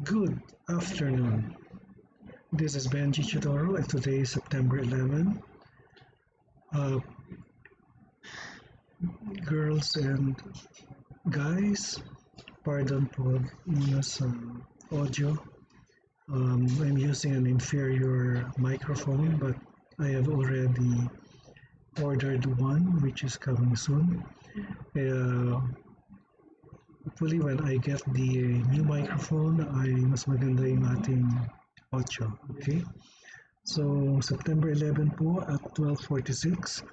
Good afternoon. This is Benji Chidoro, and today is September 11. Uh, Girls and guys, pardon po muna sa audio. I'm using an inferior microphone, but I have already ordered one, which is coming soon. Hopefully, when I get the new microphone, ay mas maganda yung ating audio. Okay? So, September 11 po at 12:46.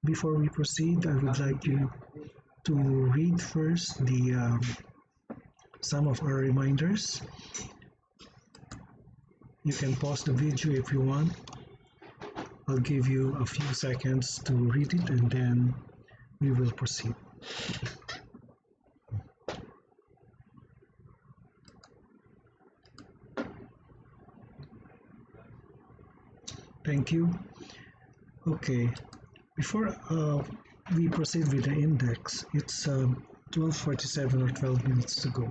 Before we proceed, I would like you to read first some of our reminders. You can pause the video if you want. I'll give you a few seconds to read it and then we will proceed. Thank you. Okay, before we proceed with the index, it's 12:47 or 12 minutes to go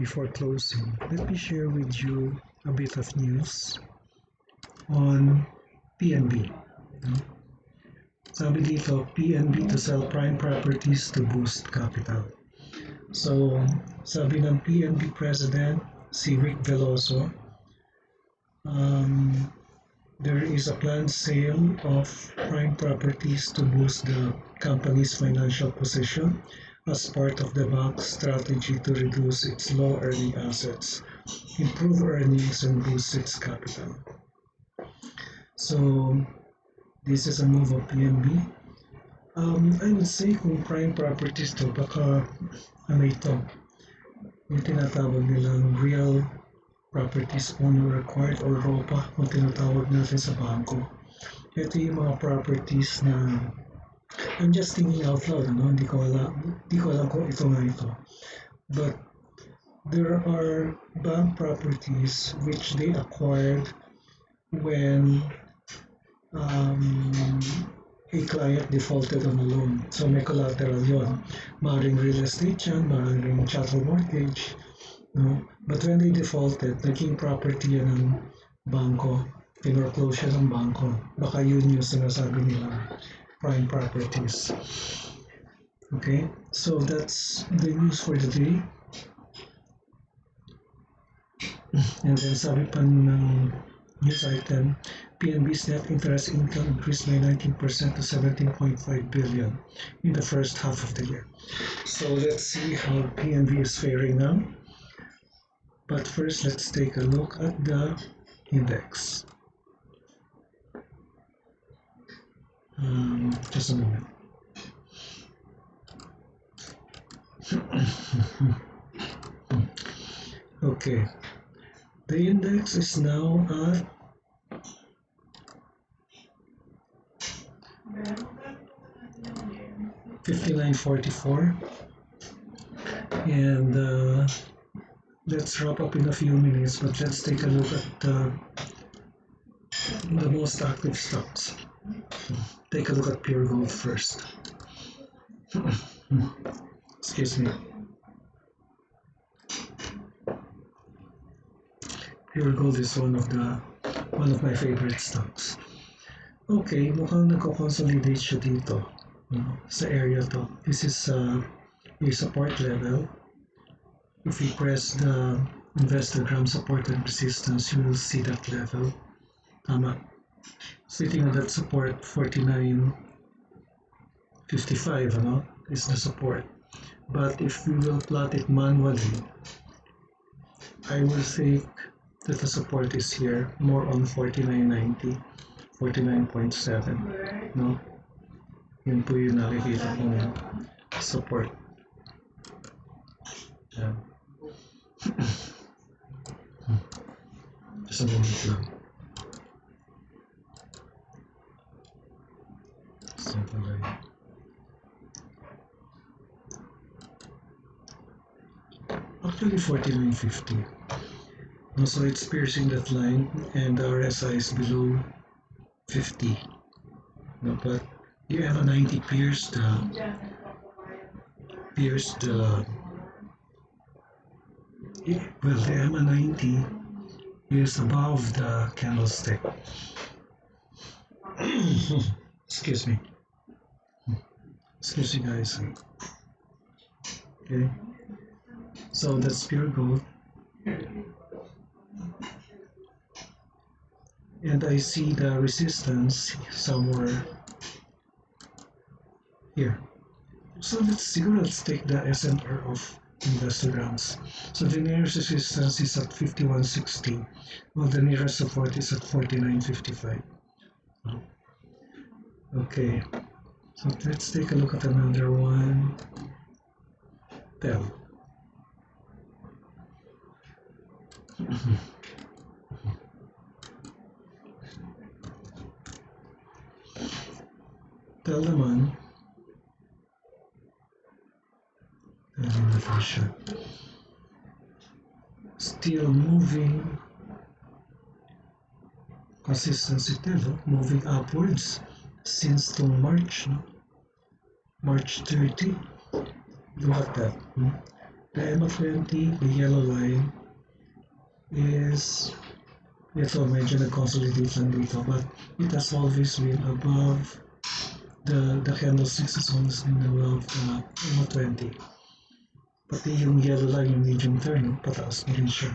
before closing. Let me share with you a bit of news on PNB. Sabi dito, PNB to sell prime properties to boost capital. So, sabi ng PNB President, si Rick Veloso, there is a planned sale of prime properties to boost the company's financial position as part of the bank's strategy to reduce its low-earning assets, improve earnings, and boost its capital. So, this is a move of PNB. I would say kung prime properties to, baka ano ito, yung tinatawag nilang real properties owner required or ROPA kung tinatawag natin sa bangko. Ito yung mga properties na I'm just thinking out loud, hindi ko alam kung ito nga ito. But there are bank properties which they acquired when a client defaulted on a loan. So may collateral yon. Maaaring real estate yan, maaaring chattel mortgage, no? But when they defaulted, naging property yan ng bangko, pinorclose siya ng bangko. Baka yun yung sinasabi nila, prime properties. Okay, so that's the news for the day. And then sabi pa ng news item, PNB's net interest income increased by 19% to 17.5 billion in the first half of the year. So let's see how PNB is faring now. But first, let's take a look at the index. Just a moment. Okay, the index is now at 59.44, and let's wrap up in a few minutes, but let's take a look at the most active stocks. Take a look at pure gold first. Excuse me. Pure gold is one of my favorite stocks. Okay, mukhang nagko-consolidate siya dito, sa area to. This is a support level. If we press the investogram support and resistance, you will see that level. Tama. Sitting on that support, 49.55, is the support. But if we will plot it manually, I will think that the support is here, more on 49.90, 49.7, no? Yun po yung nakikita kong support. Yeah. Just a moment lang. Actually 49.50. So it's piercing that line and the RSI is below 50. No, but you have a 90 pierced Well, the EMA 90 is above the candlestick. Excuse me. Excuse me, guys. Okay. So that's pure gold. And I see the resistance somewhere here. So let's take the SNR of investograms. So the nearest resistance is at 51.60, while the nearest support is at 49.55. Okay, so let's take a look at another one. Tell. Tell naman. Still moving. Consistency level moving upwards since to March, no? March 30. Look at that. The EMA 20, the yellow line, is ito medyo nag-consolidate lang dito, but it has always been above the candlesticks has always been above EMA 20. Pati yung yellow line, yung medium term, pataas na rin siya.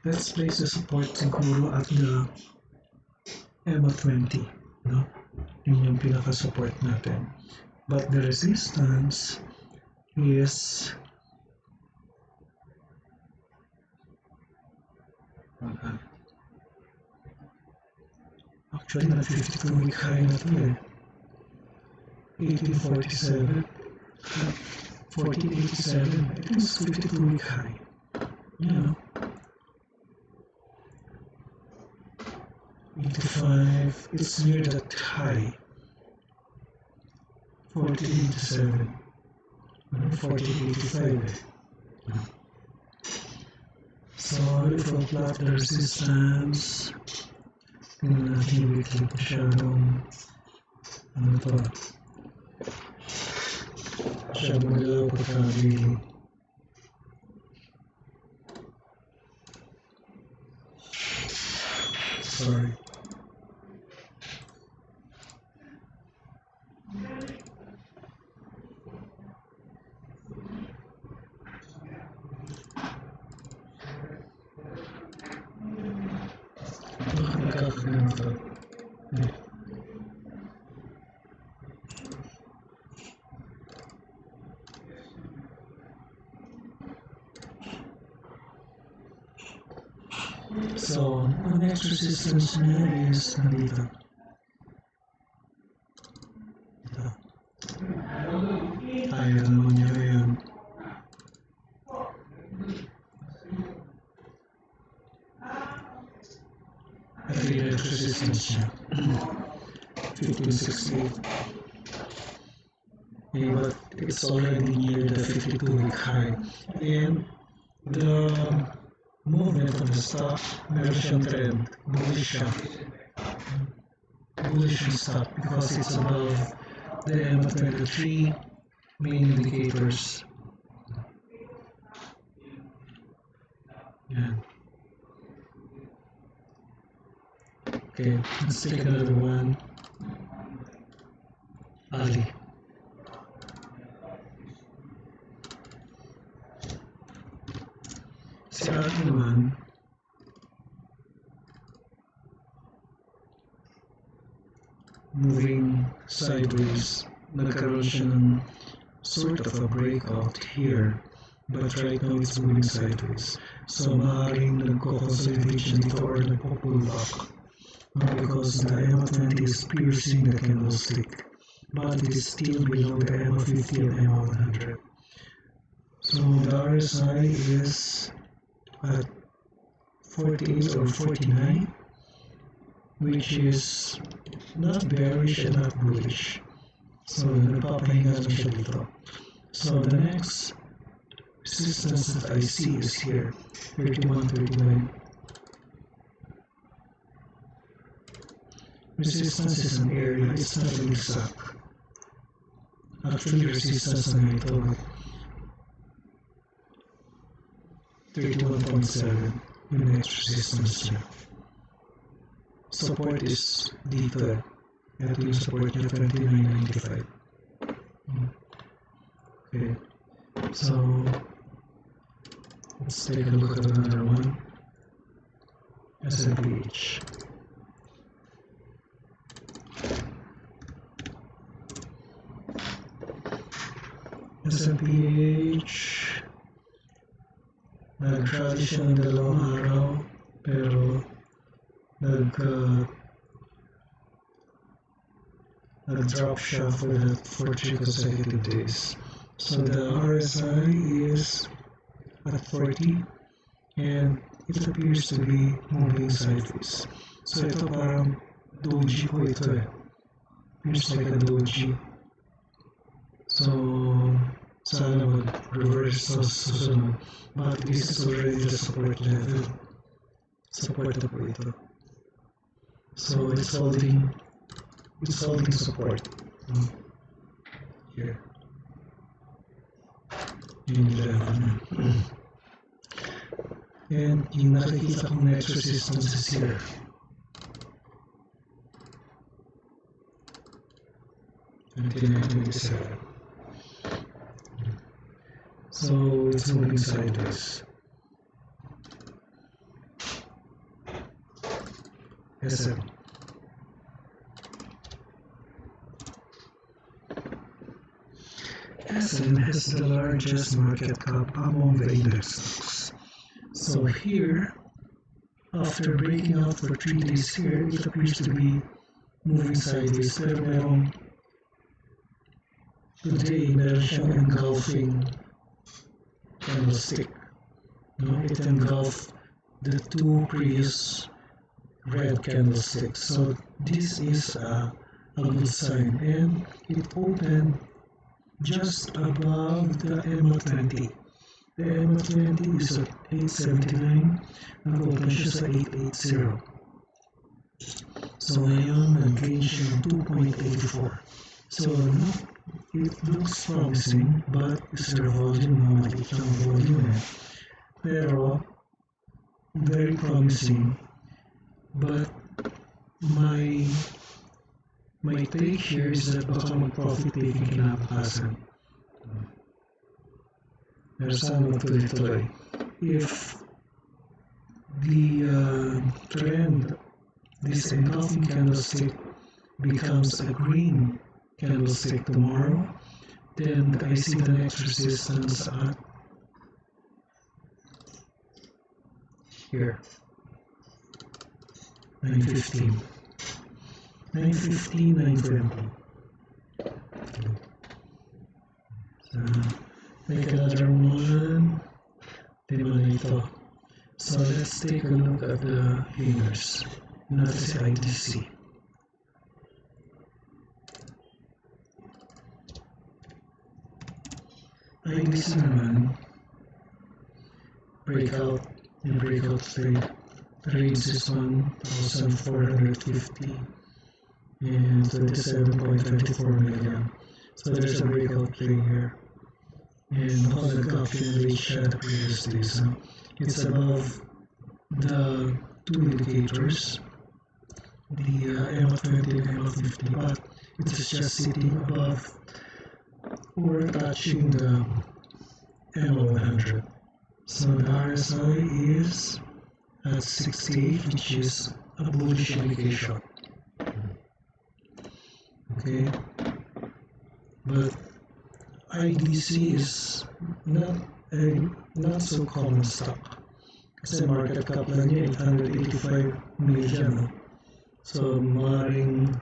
Let's place the support siguro at the EMA 20, no? Yun yung pinaka-support natin. But the resistance is actually na 52-week high na to eh. 1847, 1487, I think it's 52-week high. Yeah. 85, it's near that high. 1487, 1485 eh. So if I plot the resistance, tingnan natin weekly masyadong ano to, masyadong malaw pagka-daily. Sorry. So, the next resistance niya is nandito. Ito. Ayaw naman niya ngayon. Ito yung next resistance niya. 1568. Okay, but it's already near the 52-week high. And the movement of the stock, meron siyang trend, bullish siya. Bullish yung stock because it's above the EMA 23 main indicators. Yan. Okay, let's take another one. Ali. Si Ali naman, moving sideways, nagkaroon siya ng sort of a breakout here, but right now it's moving sideways. So maaaring nagko-consolidate siya dito or nagpo-pull back. Because the EMA 20 is piercing the candlestick, but it is still below the EMA 50 and EMA 100. So the RSI is at 48 or 49, which is not bearish and not bullish. So nagpapahinga lang siya dito. So the next resistance that I see is here, 31.39. Resistance is an area, it's not an exact. Actually resistance na ito, but 31.7 yung next resistance niya. Support is dito. Ito yung support niya, 29.95. Okay. So, let's take a look at another one. S&P/H. S&P/H nag-rally siya ng 2 araw pero nag-drop siya for 3 consecutive days. So the RSI is at 40 and it appears to be moving sideways. So ito parang doji po ito eh. Appears like a doji. So sana mag-reverse sa susunod. But this is already the support level. Support na po ito. So it's holding support. Here. Yung level na. And yung nakikita kong next resistance is here. $29.27. So it's moving sideways. SM. SM has the largest market cap among the index stocks. So here, after breaking out for 3 days here, it appears to be moving sideways. Pero merong today, meron siyang engulfing candlestick. No, it engulfed the 2 previous red candlesticks. So this is a good sign, and it opened just above the EMA20. The EMA20 is at 879. Nag-open siya sa 880. So ngayon, nag-gain siya ng 2.84. So it looks promising, but is there volume? No, maliit lang volume eh. Pero, very promising. But my take here is that baka mag-profit taking kinabukasan. Pero sana magtuloy-tuloy. If the trend, this engulfing candlestick becomes a green candlestick tomorrow, then I see the next resistance at here, 915, 920. Make another one. Ito. So let's take a look at the winners. Natin si IDC. IDC naman, breakout trade. Trades is 1,450 and 27.24 million. So there's a breakout trade here. And baka nag-accumulate siya the previous days. It's above the 2 indicators, the EMA20 and EMA50, but it is just sitting above or touching the EMA100. So the RSI is at 68, which is a bullish indication. Okay, but IDC is not so common stock. Kasi market cap lang niya 885 million. No? So maaaring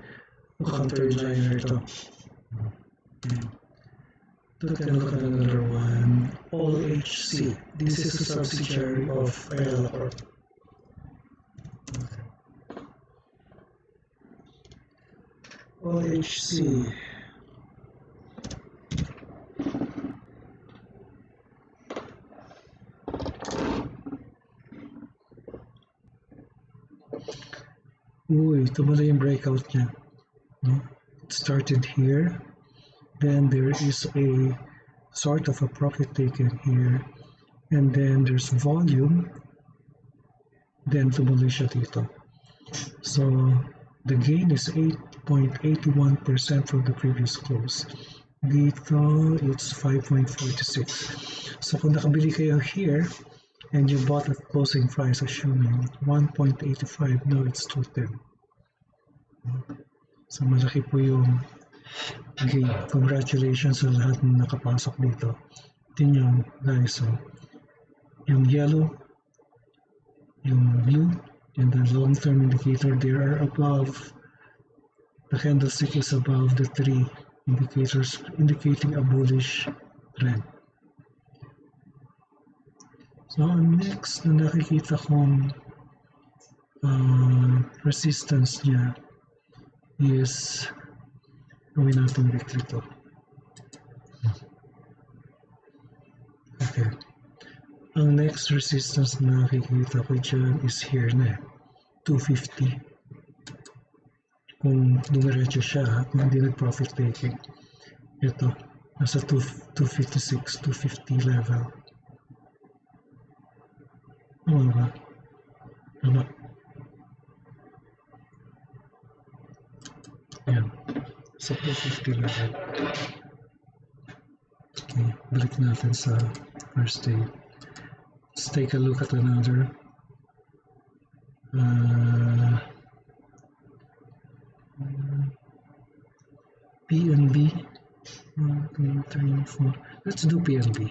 counter-liner ito. Okay. Take a look at another one. All HC. This is a subsidiary of Ayala Corp. Okay. All HC. Uy, tumala yung breakout niya. No? It started here. Then there is a sort of a profit taken here, and then there's volume, then tumuloy siya dito. So the gain is 8.81% from the previous close. Dito, it's 5.46. So kung nakabili kayo here, and you bought at closing price assuming 1.85, now it's 210. So malaki po yung gain. Congratulations sa lahat ng nakapasok dito. Tingnan nyo guys, so yung yellow, yung blue, and the long-term indicator, they are above, the candlestick is above the three indicators indicating a bullish trend. So next na nakikita kong resistance niya is, gawin natin weekly to. Okay. Ang next resistance na nakikita ko dyan is here na 250. Kung dumiretso siya, kung hindi nag-profit taking, ito, nasa 256, 250 level. Tama ba? Tama. Ayan. Sa 250 level. Okay, balik natin sa first day. Let's take a look at another. PNB. 1, 2, 3, 4. Let's do PNB.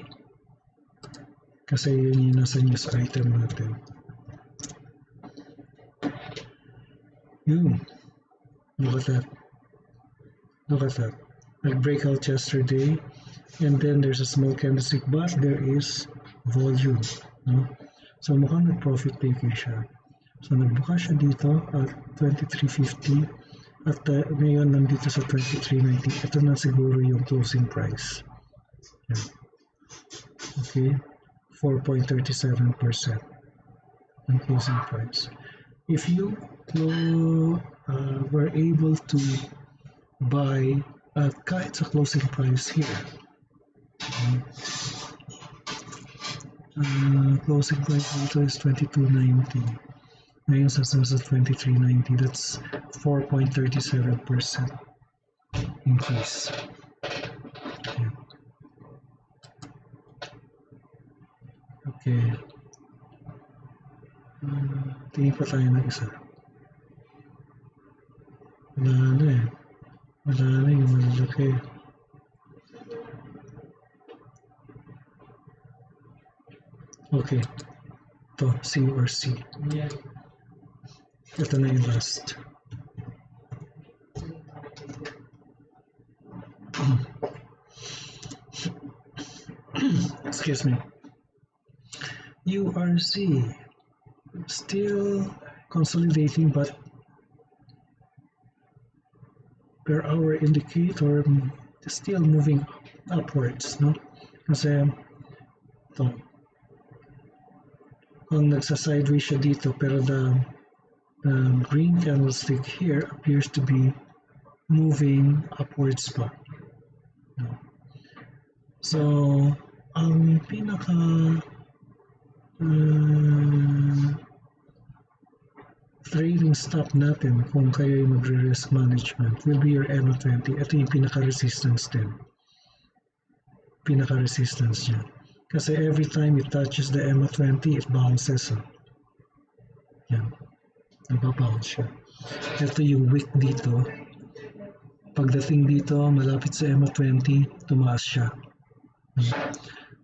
Kasi yun yung nasa news item natin. Look at that. Look at that. Like breakout yesterday, and then there's a small candlestick, but there is volume. No? So mukhang nag-profit taking siya. So nagbuka siya dito at 23.50 at ngayon nandito sa 23.90. Ito na siguro yung closing price. Yan. Okay, 4.37% ang closing price. If you were able to buy at kahit sa closing price here, closing price dito is 22.90. Ngayon sa 23.90, that's 4.37% increase. Yeah. Okay. Tingin pa tayo ng isa. Wala na eh. Wala na yung malaki. Okay. Ito, C or C. Ito na yung last. Excuse me. URC. Still consolidating, but per hour indicator still moving upwards, no? Kasi ito, kung nagsa-sideways siya dito, pero the green candlestick here appears to be moving upwards pa. No? So, ang pinaka trading stop natin kung kayo yung magre-risk management will be your MA20. Ito yung pinaka-resistance din. Pinaka-resistance niya. Kasi every time it touches the MA20, it bounces. Yan. Nababounce siya. Ito yung wick dito. Pagdating dito, malapit sa MA20, tumaas siya.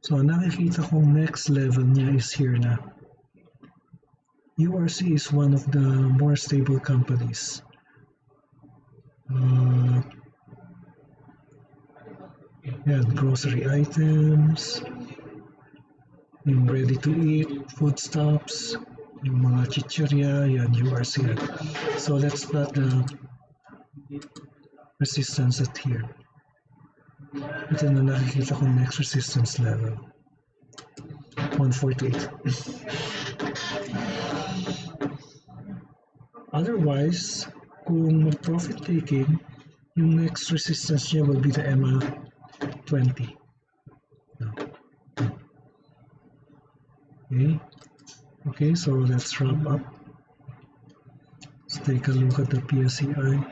So, nakikita kong next level niya is here na. URC is one of the more stable companies. Yeah, grocery items, yung ready-to-eat, foodstuffs, yung mga chichirya, yan, URC. So let's plot the resistance at here. Ito na nakikita kong next resistance level. 148. Otherwise, kung mag-profit taking, yung next resistance niya will be the EMA 20. No. Okay, okay, so let's wrap up. Let's take a look at the PSEI.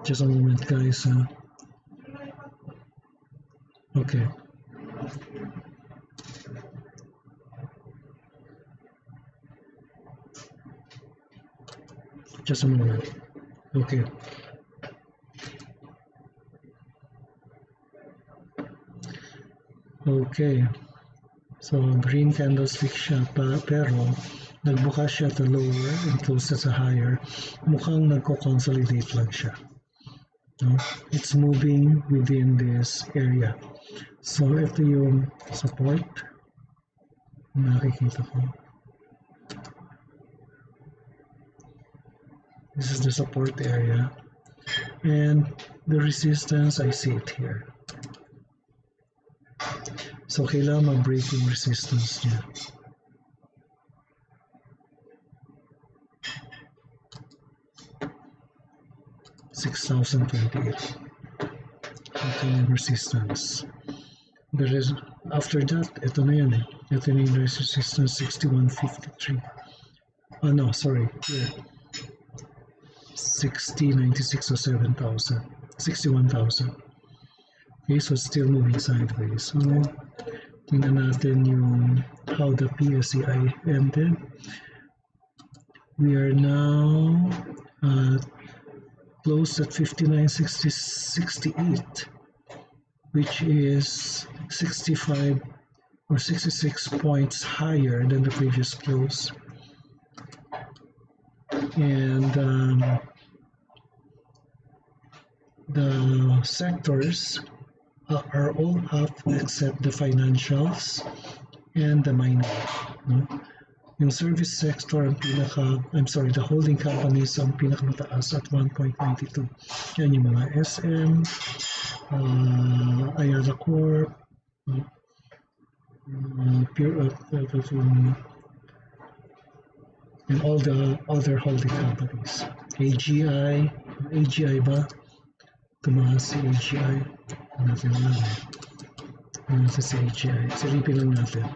Just a moment, guys. Okay. Just a moment. Okay. Okay. So, green candlestick siya, pero nagbuka siya at a lower and closed at a higher. Mukhang nagko-consolidate lang siya. No? It's moving within this area. So, ito yung support. Nakikita ko. This is the support area. And the resistance, I see it here. So, kailangan mag-break yung resistance niya. $6,028. Okay, resistance. There is, after that, ito na yan eh. Ito na yung resistance 6153. Oh no, sorry. Here. 6096 or 7,000. 61,000. Okay, so it's still moving sideways. So, tingnan natin yung how the PSEI ended. We are now close at 59.68, which is 65 or 66 points higher than the previous close. And the sectors are all up except the financials and the mining. No? Yung service sector ang the holding companies ang pinakamataas at 1.92. Yan yung mga SM, Ayala Corp, and all the other holding companies. AGI ba? Tumaas si AGI. Natin lang. Ano sa si AGI? Silipin lang natin.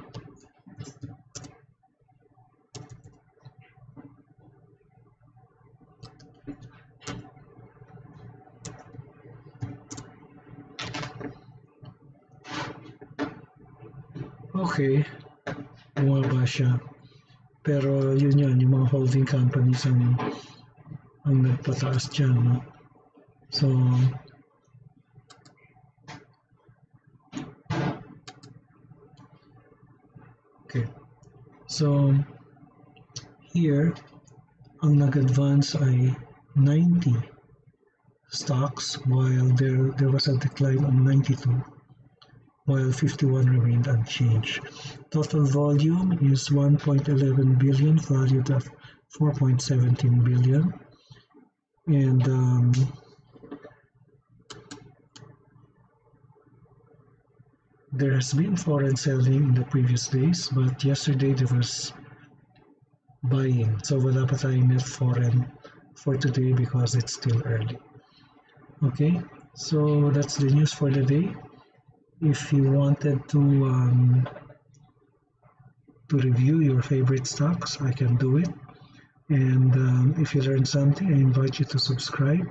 Okay, bumaba siya. Pero yun yan, yung mga holding companies ang nagpataas dyan. No? So, okay. So, here, ang nag-advance ay 90 stocks while there was a decline of 92. While 51 remained unchanged. Total volume is 1.11 billion, valued at 4.17 billion. And there has been foreign selling in the previous days, but yesterday there was buying. So wala pa tayong net foreign for today because it's still early. Okay, so that's the news for the day. If you wanted to review your favorite stocks, I can do it. And if you learned something, I invite you to subscribe.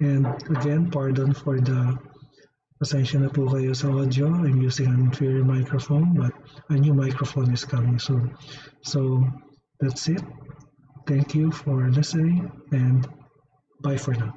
And again, pardon for the pasensya na po kayo sa audio. I'm using an inferior microphone, but a new microphone is coming soon. So that's it. Thank you for listening, and bye for now.